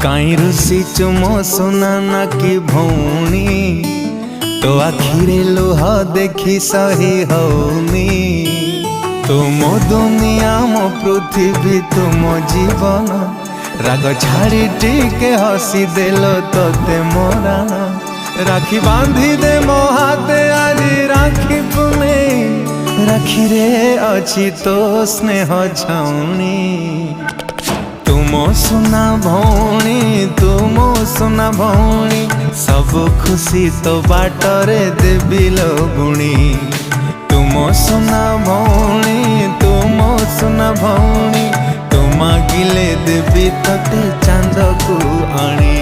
काई रुसी चुमो सुना ना कि भौणी तो आखिरे लुह देखी सही हौनी। तुम दुनिया मो पृथ्वी तुम जीवन राग छाड़ी टिके हसी देलो तोते मोरान। राखी बांधी दे मो हाथे आज राखी पुने राखी रे अच्छी तो स्नेह छाउनी। तुम सुना भौणी तुम सुना भौणी सब खुशी तो बाटरे देवी लगुणी। तुम सुना भौणी तुम सुना भौणी तुम गिले देवी तोते चांद को आनी।